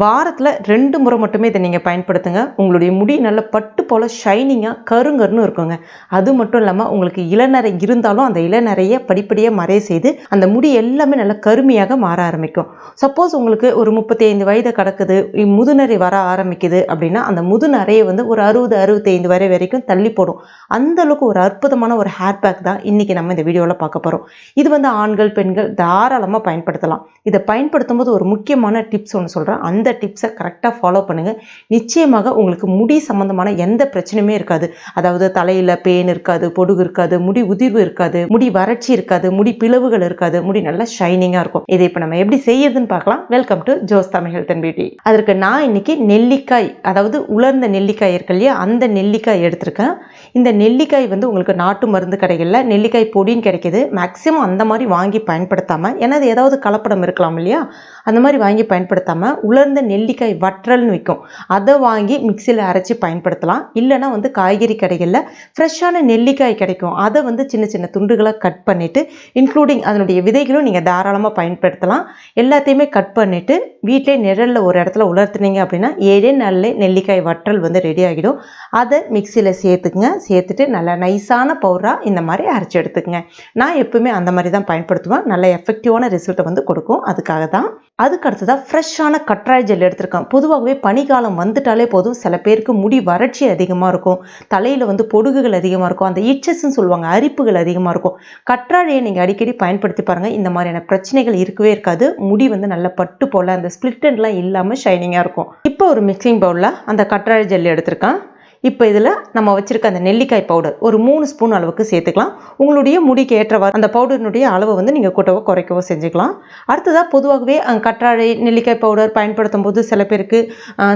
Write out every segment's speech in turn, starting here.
வாரத்தில் 2 முறை மட்டுமே இதை நீங்கள் பயன்படுத்துங்க. உங்களுடைய முடி நல்ல பட்டு போல் ஷைனிங்காக கருங்கருன்னு இருக்குங்க. அது மட்டும் இல்லாமல் உங்களுக்கு இளநரை இருந்தாலும் அந்த இளநரையை படிப்படியாக மறைய செய்து அந்த முடி எல்லாமே நல்லா கருமையாக மாற ஆரம்பிக்கும். சப்போஸ் உங்களுக்கு ஒரு 35 வயது கடக்குது, முதுநரை வர ஆரம்பிக்குது அப்படின்னா அந்த முதுநரையை வந்து ஒரு 60-65 வரை வரைக்கும் தள்ளி போடும். அந்த அளவுக்கு ஒரு அற்புதமான ஒரு ஹேர் பேக் தான் இன்றைக்கி நம்ம இந்த வீடியோவில் பார்க்க போகிறோம். இது வந்து ஆண்கள் பெண்கள் தாராளமாக பயன்படுத்தலாம். இதை பயன்படுத்தும் போது ஒரு முக்கியமான டிப்ஸ் ஒன்று சொல்கிறேன். அந்த டிப்ஸை கரெக்டாக ஃபாலோ பண்ணுங்கள். நிச்சயமாக உங்களுக்கு முடி சம்மந்தமான எந்த பிரச்சனையுமே இருக்காது. அதாவது தலையில் பேன் இருக்காது, பொடுகு இருக்காது, முடி உதிர்வு இருக்காது, முடி வறட்சி இருக்காது, முடி பிளவுகள் இருக்காது, முடி நல்லா ஷைனிங்காக இருக்கும். இதை இப்போ நம்ம எப்படி செய்யறதுன்னு பார்க்கலாம். வெல்கம் டு ஜோஸ் தமிழ் ஹெல்த் அண்ட் பியூட்டி. அதற்கு நான் இன்னைக்கு நெல்லிக்காய், அதாவது உலர்ந்த நெல்லிக்காய் இருக்கு இல்லையா, அந்த நெல்லிக்காய் எடுத்திருக்கேன். இந்த நெல்லிக்காய் வந்து உங்களுக்கு நாட்டு மருந்து கடைகளில் நெல்லிக்காய் பொடின்னு கிடைக்கிது. மேக்ஸிமம் அந்த மாதிரி வாங்கி பயன்படுத்தாமல், ஏன்னா அது ஏதாவது கலப்படம் இருக்கலாம் இல்லையா, அந்த மாதிரி வாங்கி பயன்படுத்தாமல் உலர்ந்த நெல்லிக்காய் வற்றல்னு விற்கும், அதை வாங்கி மிக்சியில் அரைச்சி பயன்படுத்தலாம். இல்லைனா வந்து காய்கறி கடைகளில் ஃப்ரெஷ்ஷான நெல்லிக்காய் கிடைக்கும், அதை வந்து சின்ன சின்ன துண்டுகளாக கட் பண்ணிவிட்டு இன்க்ளூடிங் அதனுடைய விதைகளும் நீங்கள் தாராளமாக பயன்படுத்தலாம். எல்லாத்தையுமே கட் பண்ணிவிட்டு வீட்டிலே நிழலில் ஒரு இடத்துல உலர்த்துனீங்க அப்படின்னா 7 நாள்லேயே நெல்லிக்காய் வற்றல் வந்து ரெடி ஆகிடும். அதை மிக்சியில் சேர்த்துக்குங்க. சேர்த்துட்டு நல்லா நைஸான பவுடராக இந்த மாதிரி அரைச்சி எடுத்துக்கங்க. நான் எப்பவுமே அந்த மாதிரி தான் பயன்படுத்துவேன். நல்ல எஃபெக்டிவான ரிசல்ட்டை வந்து கொடுக்கும். அதுக்காக தான். அதுக்கு அடுத்ததாக ஃப்ரெஷ்ஷான கற்றாழை ஜெல் எடுத்திருக்கேன். பொதுவாகவே பனிக்காலம் வந்துட்டாலே போதும் சில பேருக்கு முடி வறட்சி அதிகமாக இருக்கும், தலையில் வந்து பொடுகுகள் அதிகமாக இருக்கும், அந்த இச்சஸ்ன்னு சொல்லுவாங்க, அரிப்புகள் அதிகமாக இருக்கும். கற்றாழையை நீங்கள் அடிக்கடி பயன்படுத்தி பாருங்கள். இந்த மாதிரியான பிரச்சனைகள் இருக்கவே இருக்காது. முடி வந்து நல்ல பட்டு போல் அந்த ஸ்பிளிட்டன்லாம் இல்லாமல் ஷைனிங்காக இருக்கும். இப்போ ஒரு மிக்சிங் பவுலில் அந்த கற்றாழை ஜெல் எடுத்திருக்கேன். இப்போ இதில் நம்ம வச்சுருக்க அந்த நெல்லிக்காய் பவுடர் ஒரு 3 ஸ்பூன் அளவுக்கு சேர்த்துக்கலாம். உங்களுடைய முடிக்கு ஏற்றவாறு அந்த பவுடரினுடைய அளவை வந்து நீங்கள் கூட்டவோ குறைக்கவோ செஞ்சுக்கலாம். அடுத்ததாக பொதுவாகவே கற்றாழை நெல்லிக்காய் பவுடர் பயன்படுத்தும் போது சில பேருக்கு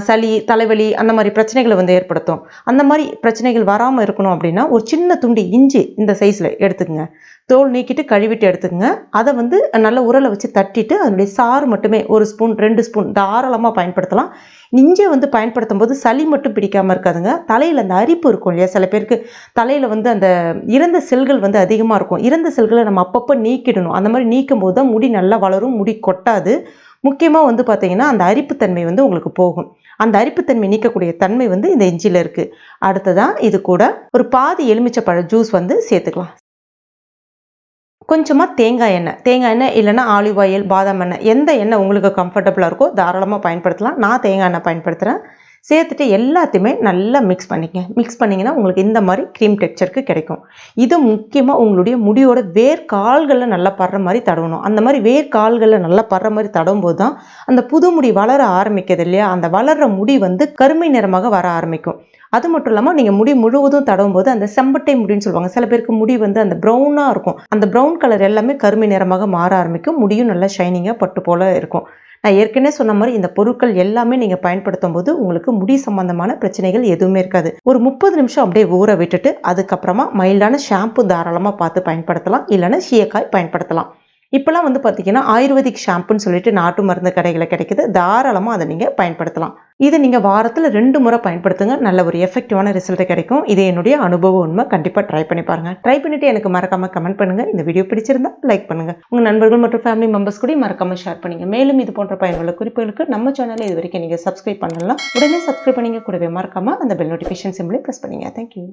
சளி, தலைவலி அந்த மாதிரி பிரச்சனைகளை வந்து ஏற்படுத்தும். அந்த மாதிரி பிரச்சனைகள் வராமல் இருக்கணும் அப்படின்னா ஒரு சின்ன துண்டு இஞ்சி இந்த சைஸில் எடுத்துக்கங்க. தோல் நீக்கிட்டு கழுவிட்டு எடுத்துக்கங்க. அதை வந்து நல்ல உரலை வச்சு தட்டிட்டு அதனுடைய சாறு மட்டுமே 1 ஸ்பூன் 2 ஸ்பூன் தாராளமாக பயன்படுத்தலாம். இஞ்சியை வந்து பயன்படுத்தும் போது சளி மட்டும் பிடிக்காமல் இருக்காதுங்க, தலையில் அந்த அரிப்பு இருக்கும் இல்லையா, சில பேருக்கு தலையில் வந்து அந்த இறந்த செல்கள் வந்து அதிகமாக இருக்கும். இறந்த செல்களை நம்ம அப்பப்போ நீக்கிடணும். அந்த மாதிரி நீக்கும் போது தான் முடி நல்லா வளரும், முடி கொட்டாது. முக்கியமாக வந்து பார்த்தீங்கன்னா அந்த அரிப்புத்தன்மை வந்து உங்களுக்கு போகும். அந்த அரிப்புத்தன்மை நீக்கக்கூடிய தன்மை வந்து இந்த இஞ்சியில் இருக்குது. அடுத்ததான் இது கூட ஒரு பாதி எலுமிச்சைப்பழ ஜூஸ் வந்து சேர்த்துக்கலாம். கொஞ்சமாக தேங்காய் எண்ணெய் இல்லைன்னா ஆலிவ் ஆயில், பாதாம் எண்ணெய், எந்த எண்ணெய் உங்களுக்கு கம்ஃபர்டபுளாக இருக்கோ தாராளமாக பயன்படுத்தலாம். நான் தேங்காய் எண்ணெய் பயன்படுத்துகிறேன். சேர்த்துட்டு எல்லாத்தையுமே நல்லா மிக்ஸ் பண்ணிக்கங்க. மிக்ஸ் பண்ணிங்கன்னா உங்களுக்கு இந்த மாதிரி க்ரீம் டெக்ஸ்சருக்கு கிடைக்கும். இது முக்கியமாக உங்களுடைய முடியோட வேர்க்கால்களில் நல்லா படுற மாதிரி தடவணும். அந்த மாதிரி வேர்க்கால்களில் நல்லா படுற மாதிரி தடவும் போது தான் அந்த புது முடி வளர ஆரம்பிக்குது இல்லையா, அந்த வளர்கிற முடி வந்து கருமை நிறமாக வர ஆரம்பிக்கும். அது மட்டும் இல்லாமல் நீங்கள் முடி முழுவதும் தடவும் போது அந்த செம்பட்டை முடின்னு சொல்லுவாங்க, சில பேருக்கு முடி வந்து அந்த ப்ரௌனாக இருக்கும், அந்த ப்ரௌன் கலர் எல்லாமே கருமை நிறமாக மாற ஆரம்பிக்கும். முடியும் நல்லா ஷைனிங்காக பட்டு போல் இருக்கும். நான் ஏற்கனவே சொன்ன மாதிரி இந்த பொருட்கள் எல்லாமே நீங்கள் பயன்படுத்தும் போது உங்களுக்கு முடி சம்பந்தமான பிரச்சனைகள் எதுவுமே இருக்காது. ஒரு 30 நிமிஷம் அப்படியே ஊற விட்டுட்டு அதுக்கப்புறமா மைல்டான ஷாம்பு தாராளமாக பார்த்து பயன்படுத்தலாம். இல்லைன்னா சீயக்காய் பயன்படுத்தலாம். இப்போலாம் வந்து பார்த்தீங்கன்னா ஆயுர்வேதிக் ஷாம்புன்னு சொல்லிட்டு நாட்டு மருந்து கடைகளில் கிடைக்குது. தாராளமாக அதை நீங்கள் பயன்படுத்தலாம். இதை நீங்கள் வாரத்தில் 2 முறை பயன்படுத்துங்க. நல்ல ஒரு எஃபெக்டிவான ரிசல்ட் கிடைக்கும். இது என்னுடைய அனுபவம் உண்மை. கண்டிப்பாக ட்ரை பண்ணி பாருங்கள். ட்ரை பண்ணிவிட்டு எனக்கு மறக்காமல் கமெண்ட் பண்ணுங்கள். இந்த வீடியோ பிடிச்சிருந்தா லைக் பண்ணுங்கள். உங்கள் நண்பர்கள் மற்றும் ஃபேமிலி மெம்பர்ஸ் கூட மறக்காமல் ஷேர் பண்ணுங்கள். மேலும் இது போன்ற பயனுள்ள குறிப்புகளுக்கு நம்ம சேனலை இது வரைக்கும் நீங்கள் சப்ஸ்கிரைப் பண்ணலாம். உடனே சப்ஸ்கிரைப் பண்ணிங்க. கூடவே மறக்காமல் அந்த பெல் நோட்டிஃபிகேஷன் சிம்பிளை ப்ரெஸ் பண்ணுங்கள். தேங்க்யூ.